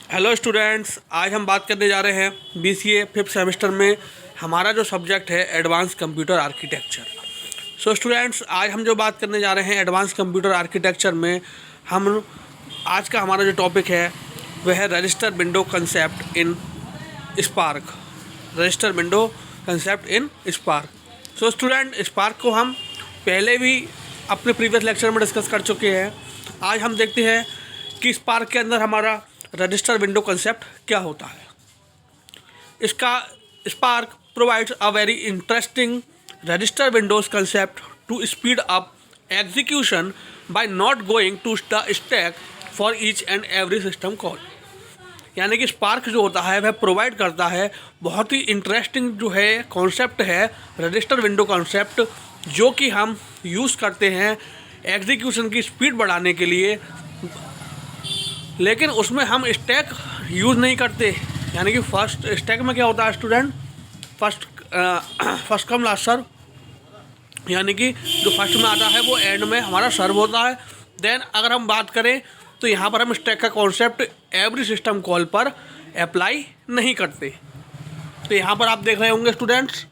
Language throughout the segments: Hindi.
हेलो स्टूडेंट्स, आज हम बात करने जा रहे हैं बीसीए फिफ्थ सेमेस्टर में हमारा जो सब्जेक्ट है advance computer architecture. So students, आज हम जो बात करने जा रहे हैं एडवांस कंप्यूटर आर्किटेक्चर में हम आज का हमारा जो टॉपिक है वह है register window concept in spark. Register window concept in spark. So student, spark को हम पहले भी अपने प्रीवियस लेक्चर में डिस्कस कर चुके हैं। आज हम देखते हैं कि स्पार्क के अंदर हमारा रजिस्टर विंडो कंसेप्ट क्या होता है। इसका SPARC provides a very interesting register windows concept to speed up execution by not going to the stack for each and every system call. यानी कि स्पार्क जो होता है वह प्रोवाइड करता है बहुत ही इंटरेस्टिंग जो है कॉन्सेप्ट है रजिस्टर विंडो कॉन्सेप्ट, जो कि हम यूज़ करते हैं एग्जीक्यूशन की स्पीड बढ़ाने के लिए, लेकिन उसमें हम स्टैक यूज़ नहीं करते। यानी कि फर्स्ट स्टैक में क्या होता है स्टूडेंट, फर्स्ट कम लास्ट सर्व, यानी कि जो फर्स्ट में आता है वो एंड में हमारा सर्व होता है। देन अगर हम बात करें तो यहाँ पर हम स्टैक का कॉन्सेप्ट एवरी सिस्टम कॉल पर अप्लाई नहीं करते। तो यहाँ पर आप देख रहे होंगे स्टूडेंट्स,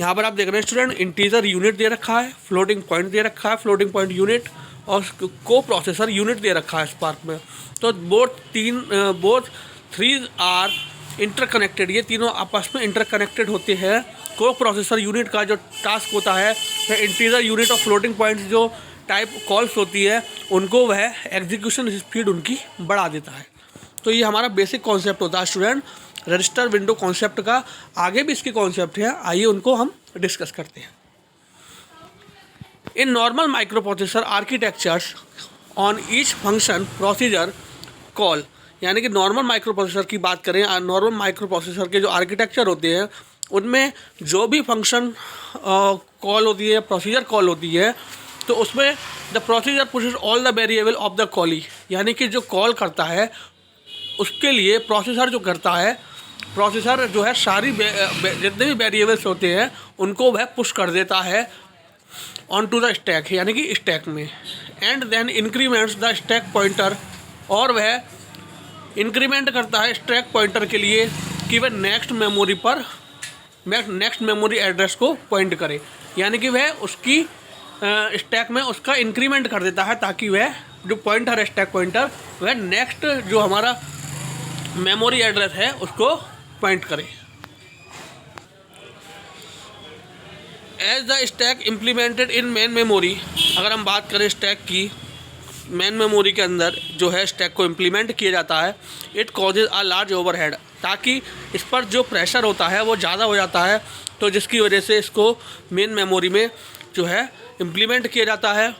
यहाँ पर आप देख रहे हैं स्टूडेंट, इंटीजर यूनिट दे रखा है, फ्लोटिंग पॉइंट दे रखा है, फ्लोटिंग पॉइंट यूनिट और को प्रोसेसर यूनिट दे रखा है स्पार्क में। तो बोथ थ्री आर इंटरकनेक्टेड, ये तीनों आपस में इंटरकनेक्टेड होते हैं। को प्रोसेसर यूनिट का जो टास्क होता है वह इंटीजर यूनिट और फ्लोटिंग पॉइंट जो टाइप कॉल्स होती है उनको वह एग्जीक्यूशन स्पीड उनकी बढ़ा देता है। तो ये हमारा बेसिक कॉन्सेप्ट होता है स्टूडेंट रजिस्टर विंडो कॉन्सेप्ट का। आगे भी इसके कॉन्सेप्ट है, आइए उनको हम डिस्कस करते हैं। In normal microprocessor architectures on each function procedure call, यानी कि नॉर्मल माइक्रोप्रोसेसर की बात करें, नॉर्मल माइक्रोप्रोसेसर के जो आर्किटेक्चर होते हैं उनमें जो भी फंक्शन कॉल होती है, प्रोसीजर कॉल होती है, तो उसमें the procedure pushes all the variable of the callee, यानी कि जो कॉल करता है उसके लिए प्रोसेसर जो करता है, प्रोसेसर जो है सारी जितने भी वेरिएबल्स होते हैं उनको वह पुश कर देता है ऑन टू द स्टैक, यानी कि स्टैक में। And then increments the stack pointer, और वह इंक्रीमेंट करता है स्टैक पॉइंटर के लिए कि वह नेक्स्ट मेमोरी एड्रेस को पॉइंट करे, यानी कि वह उसकी स्टैक में उसका इंक्रीमेंट कर देता है ताकि वह जो पॉइंटर है स्टैक पॉइंटर वह नेक्स्ट जो हमारा मेमोरी एड्रेस है उसको पॉइंट करे। As the stack implemented in main memory, अगर हम बात करें स्टैक की, मेन मेमोरी के अंदर जो है स्टैक को इम्प्लीमेंट किया जाता है, it causes a large overhead, ताकि इस पर जो प्रेशर होता है वो ज़्यादा हो जाता है, तो जिसकी वजह से इसको मेन मेमोरी में जो है इम्प्लीमेंट किया जाता है।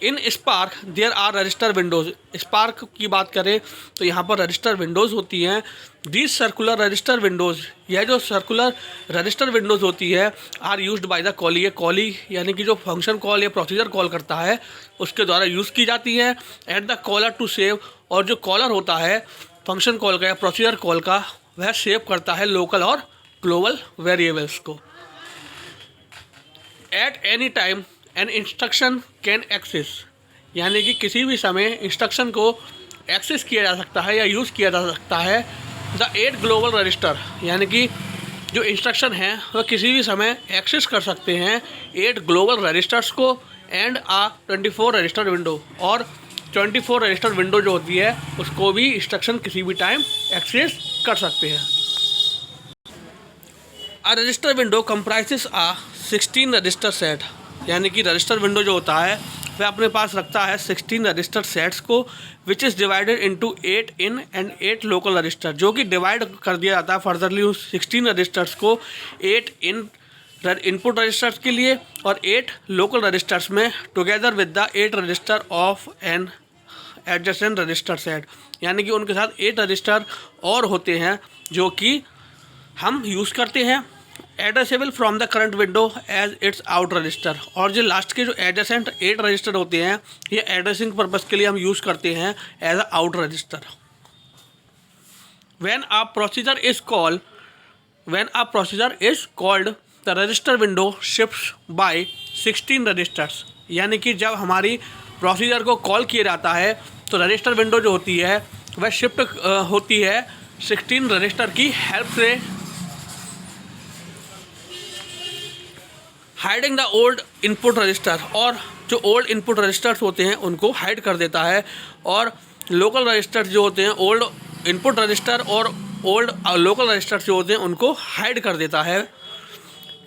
In SPARC there are register windows, SPARC की बात करें तो यहाँ पर रजिस्टर विंडोज़ होती हैं। दीज सर्कुलर रजिस्टर विंडोज़, यह जो सर्कुलर रजिस्टर विंडोज़ होती है are used by the callee, ये कॉली यानी कि जो फंक्शन कॉल या प्रोसीजर कॉल करता है उसके द्वारा यूज़ की जाती है। At the caller to save, और जो कॉलर होता है फंक्शन कॉल का या प्रोसीजर कॉल का वह सेव करता है लोकल और ग्लोबल वेरिएबल्स को। At any time an instruction can access, यानी कि किसी भी समय इंस्ट्रक्शन को एक्सेस किया जा सकता है या यूज़ किया जा सकता है। द 8 ग्लोबल रजिस्टर, यानी कि जो इंस्ट्रक्शन है वह किसी भी समय एक्सेस कर सकते हैं 8 ग्लोबल रजिस्टर्स को। एंड आ 24 रजिस्टर विंडो, और 24 रजिस्टर विंडो जो होती है उसको भी इंस्ट्रक्शन किसी भी टाइम एक्सेस कर सकते हैं। आ रजिस्टर विंडो कंप्राइजेस आ 16 रजिस्टर सेट, यानी कि रजिस्टर विंडो जो होता है वह अपने पास रखता है 16 रजिस्टर सेट्स को, which is divided into 8 in and 8 local register, जो कि डिवाइड कर दिया जाता है फर्दरली उस 16 रजिस्टर्स को 8 इनपुट रजिस्टर्स के लिए और 8 लोकल रजिस्टर्स में, together with the 8 register of an adjacent register set, यानी कि उनके साथ 8 रजिस्टर और होते हैं जो कि हम यूज़ करते हैं addressable from the current window as its out register. और जो लास्ट के जो एडजेसेंट 8 रजिस्टर होते हैं ये एड्रेसिंग पर्पज़ के लिए हम यूज़ करते हैं as a out register. When a procedure is called the register window shifts by 16 registers, यानी कि जब हमारी प्रोसीजर को कॉल किया जाता है तो रजिस्टर विंडो जो होती है वह शिफ्ट होती है 16 रजिस्टर की हेल्प से, hiding the old input register, और जो ओल्ड इनपुट रजिस्टर्स होते हैं उनको हाइड कर देता है, और लोकल रजिस्टर्स जो होते हैं, ओल्ड इनपुट रजिस्टर और ओल्ड लोकल रजिस्टर्स जो होते हैं उनको हाइड कर देता है,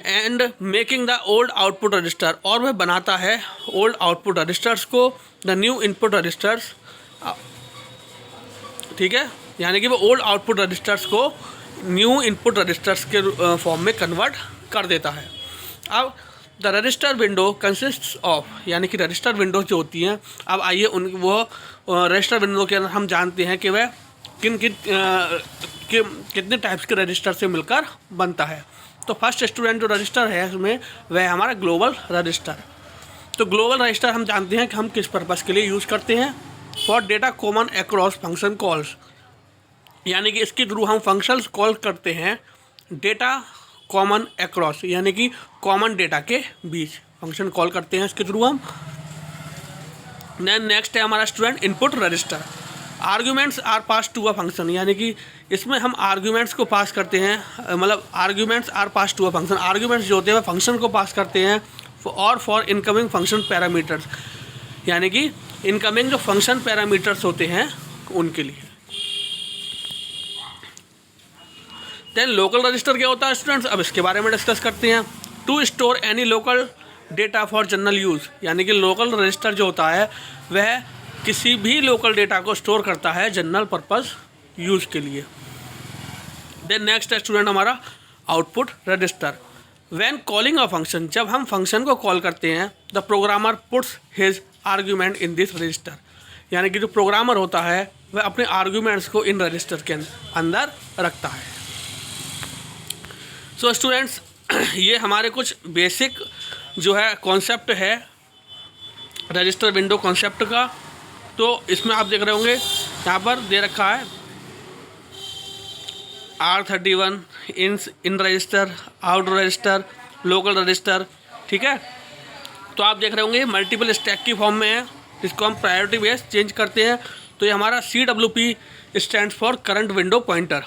and making the old output register, और वह बनाता है ओल्ड आउटपुट रजिस्टर्स को द न्यू इनपुट रजिस्टर्स, ठीक है, यानी कि वो ओल्ड आउटपुट रजिस्टर्स को न्यू इनपुट रजिस्टर्स के फॉर्म में कन्वर्ट कर देता है। अब the register window consists of, यानी कि रजिस्टर विंडो जो होती हैं, अब आइए उन वो रजिस्टर विंडो के अंदर हम जानते हैं कि वह कितने टाइप्स के रजिस्टर से मिलकर बनता है। तो फर्स्ट स्टूडेंट जो रजिस्टर है उसमें वह हमारा ग्लोबल रजिस्टर। तो ग्लोबल रजिस्टर हम जानते हैं कि हम किस पर्पज़ के लिए यूज़ करते हैं, for data common across function calls, यानी कि इसके थ्रू हम फंक्शंस कॉल करते हैं डेटा कॉमन अक्रॉस, यानी कि कॉमन डेटा के बीच फंक्शन कॉल करते हैं इसके थ्रू हम। देन नेक्स्ट है हमारा student input register. Arguments are pass to a function, यानी कि इसमें हम आर्ग्यूमेंट्स को पास करते हैं, मतलब arguments are pass to a function, arguments जो होते हैं वह फंक्शन को पास करते हैं, और फॉर इनकमिंग फंक्शन पैरामीटर्स, यानी कि इनकमिंग जो फंक्शन पैरामीटर्स होते हैं उनके लिए। देन लोकल रजिस्टर क्या होता है स्टूडेंट्स, अब इसके बारे में डिस्कस करते हैं। To store any local data for general use, यानी कि लोकल रजिस्टर जो होता है वह किसी भी लोकल डेटा को स्टोर करता है जनरल पर्पस यूज़ के लिए। देन नेक्स्ट है स्टूडेंट हमारा output register. When calling a function, जब हम फंक्शन को कॉल करते हैं, the programmer puts his argument in this register, यानी कि जो प्रोग्रामर होता है वह अपने आर्ग्यूमेंट्स को इन रजिस्टर के अंदर रखता है। सो स्टूडेंट्स, ये हमारे कुछ बेसिक जो है कॉन्सेप्ट है रजिस्टर विंडो कॉन्सेप्ट का। तो इसमें आप देख रहे होंगे यहाँ पर दे रखा है R31 in register, out register, local register, ठीक है। तो आप देख रहे होंगे मल्टीपल स्टैक की फॉर्म में है, इसको हम प्रायोरिटी बेस चेंज करते हैं। तो ये हमारा CWP stands for current window pointer,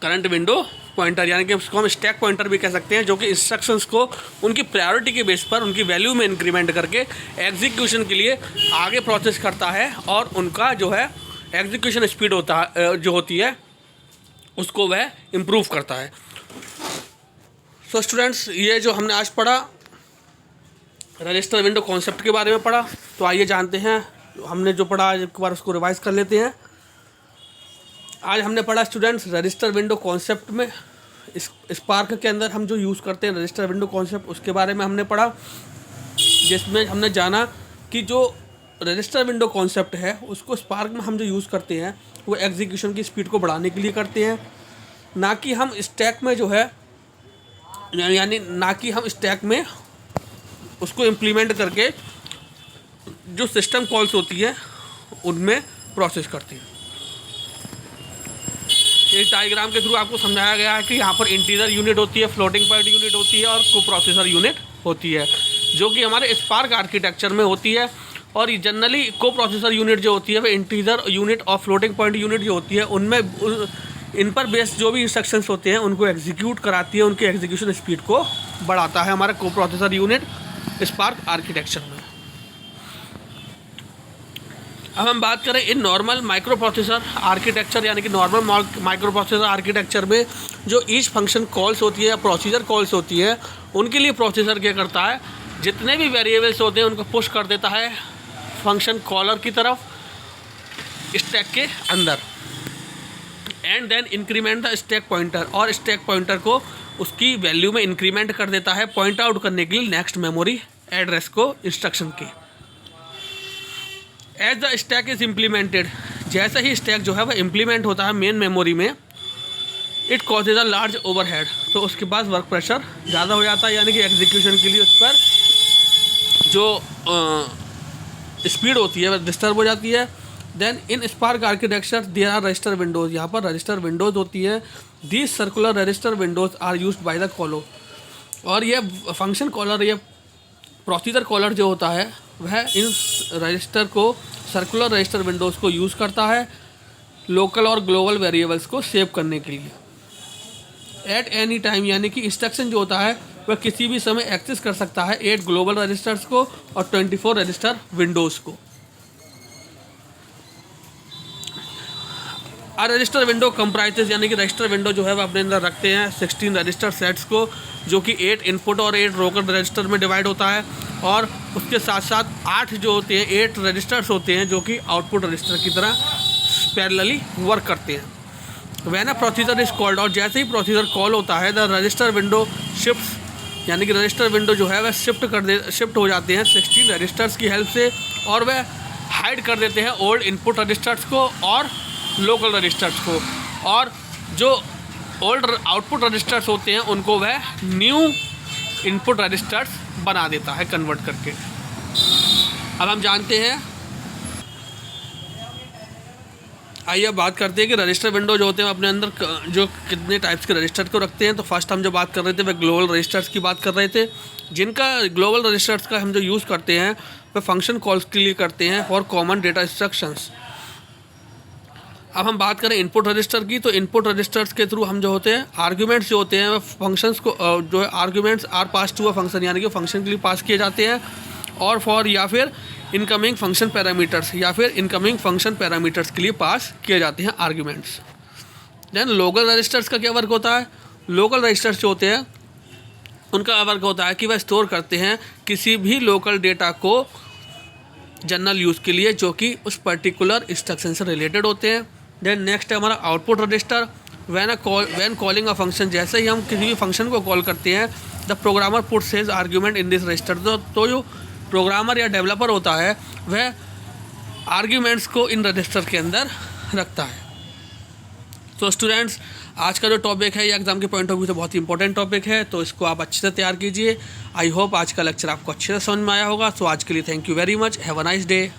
current window pointer, यानी कि उसको हम स्टैक पॉइंटर भी कह सकते हैं, जो कि इंस्ट्रक्शंस को उनकी प्रायोरिटी के बेस पर उनकी वैल्यू में इंक्रीमेंट करके एग्जीक्यूशन के लिए आगे प्रोसेस करता है, और उनका जो है एग्जीक्यूशन स्पीड होता है जो होती है उसको वह इम्प्रूव करता है। सो स्टूडेंट्स, ये जो हमने आज पढ़ा रजिस्टर विंडो कॉन्सेप्ट के बारे में पढ़ा, तो आइए जानते हैं हमने जो पढ़ा एक बार उसको रिवाइज कर लेते हैं। आज हमने पढ़ा स्टूडेंट्स रजिस्टर विंडो कॉन्सेप्ट में, इस स्पार्क के अंदर हम जो यूज़ करते हैं रजिस्टर विंडो कॉन्सेप्ट, उसके बारे में हमने पढ़ा, जिसमें हमने जाना कि जो रजिस्टर विंडो कॉन्सेप्ट है उसको स्पार्क में हम जो यूज़ करते हैं वो एग्जीक्यूशन की स्पीड को बढ़ाने के लिए करते हैं, ना कि हम स्टैक में जो है, यानी ना कि हम स्टैक में उसको इम्प्लीमेंट करके जो सिस्टम कॉल्स होती है उनमें प्रोसेस करते हैं। इस डायग्राम के थ्रू आपको समझाया गया है कि यहाँ पर इंटीजर यूनिट होती है, फ्लोटिंग पॉइंट यूनिट होती है और कोप्रोसेसर यूनिट होती है, जो कि हमारे स्पार्क आर्किटेक्चर में होती है। और ये जनरली कोप्रोसेसर यूनिट जो होती है वह इंटीजर यूनिट और फ्लोटिंग पॉइंट यूनिट जो होती है उनमें इन पर बेस्ड जो भी इंस्ट्रक्शंस होते हैं उनको एग्जीक्यूट कराती है, उनके एग्जीक्यूशन स्पीड को बढ़ाता है हमारा कोप्रोसेसर यूनिट स्पार्क आर्किटेक्चर में। अब हम बात करें in normal micro processor architecture, यानी कि नॉर्मल माइक्रो प्रोसेसर आर्किटेक्चर में जो ईच फंक्शन कॉल्स होती है, प्रोसीजर कॉल्स होती है, उनके लिए प्रोसेसर क्या करता है, जितने भी वेरिएबल्स होते हैं उनको पुश कर देता है फंक्शन कॉलर की तरफ स्टैक के अंदर, and then increment the stack pointer, और स्टैक पॉइंटर को उसकी वैल्यू में इंक्रीमेंट कर देता है पॉइंट आउट करने के लिए नेक्स्ट मेमोरी एड्रेस को इंस्ट्रक्शन के। As the stack is implemented, जैसे ही स्टैक जो है वह इम्प्लीमेंट होता है मेन मेमोरी में, it causes a large overhead, तो उसके बाद वर्क प्रेशर ज़्यादा हो जाता है, यानी कि एग्जीक्यूशन के लिए उस पर जो स्पीड होती है वह डिस्टर्ब हो जाती है। Then in SPARC architecture there are register windows, यहाँ पर रजिस्टर विंडोज़ होती है। These circular register windows are used by the callee, और ये फंक्शन कॉलर, ये प्रोसीजर कॉलर जो होता है वह इन रजिस्टर को सर्कुलर रजिस्टर विंडोज़ को यूज़ करता है लोकल और ग्लोबल वेरिएबल्स को सेव करने के लिए। एट एनी टाइम यानी कि इंस्ट्रक्शन जो होता है वह किसी भी समय एक्सेस कर सकता है 8 ग्लोबल रजिस्टर्स को और 24 रजिस्टर विंडोज़ को। रजिस्टर विंडो कंप्राइजेस यानी कि रजिस्टर विंडो जो है वह अपने अंदर रखते हैं 16 रजिस्टर सेट्स को, जो कि 8 इनपुट और 8 लोकल रजिस्टर में डिवाइड होता है। और उसके साथ साथ 8 जो होते हैं 8 रजिस्टर्स होते हैं जो कि आउटपुट रजिस्टर की तरह पैरेलली वर्क करते हैं। When a procedure is called, और जैसे ही प्रोसीजर कॉल होता है द रजिस्टर विंडो शिफ्ट यानी कि रजिस्टर विंडो जो है वह शिफ्ट हो जाते हैं 16 रजिस्टर्स की हेल्प से, और वह हाइड कर देते हैं ओल्ड इनपुट रजिस्टर्स को और लोकल रजिस्टर्स को, और जो ओल्ड आउटपुट रजिस्टर्स होते हैं उनको वह न्यू इनपुट रजिस्टर्स बना देता है कन्वर्ट करके। अब हम जानते हैं, आइए अब बात करते हैं कि रजिस्टर विंडो जो होते हैं अपने अंदर जो कितने टाइप्स के रजिस्टर को रखते हैं। तो फर्स्ट हम जो बात कर रहे थे वह ग्लोबल रजिस्टर्स की बात कर रहे थे, जिनका ग्लोबल रजिस्टर्स का हम जो यूज़ करते हैं वह फंक्शन कॉल्स के लिए करते हैं फॉर कॉमन डेटा इंस्ट्रक्शंस। अब हम बात करें इनपुट रजिस्टर की, तो इनपुट रजिस्टर्स के थ्रू हम जो होते हैं आर्ग्यूमेंट्स जो होते हैं वह फंक्शंस को जो है arguments are pass to a function यानी कि फंक्शन के लिए पास किए जाते हैं, और फॉर या फिर इनकमिंग फंक्शन पैरामीटर्स या फिर इनकमिंग फंक्शन पैरामीटर्स के लिए पास किए जाते हैं आर्ग्यूमेंट्स। देन लोकल रजिस्टर्स का क्या वर्क होता है? लोकल रजिस्टर्स जो होते हैं उनका वर्क होता है कि वह स्टोर करते हैं किसी भी लोकल डेटा को जनरल यूज़ के लिए जो कि उस पर्टिकुलर इंस्ट्रक्शन से रिलेटेड होते हैं। देन नेक्स्ट है हमारा output register. When calling a function, जैसे ही हम किसी भी फंक्शन को कॉल करते हैं the programmer puts his argument in this register. तो जो प्रोग्रामर या डेवलपर होता है वह आर्ग्यूमेंट्स को इन रजिस्टर के अंदर रखता है। तो स्टूडेंट्स, आज का जो टॉपिक है ये एग्जाम के पॉइंट ऑफ व्यू से बहुत ही इंपॉर्टेंट टॉपिक है, तो इसको आप अच्छे से तैयार कीजिए। आई होप आज का लेक्चर आपको अच्छे से समझ में आया होगा। सो आज के लिए thank you very much, have a nice day.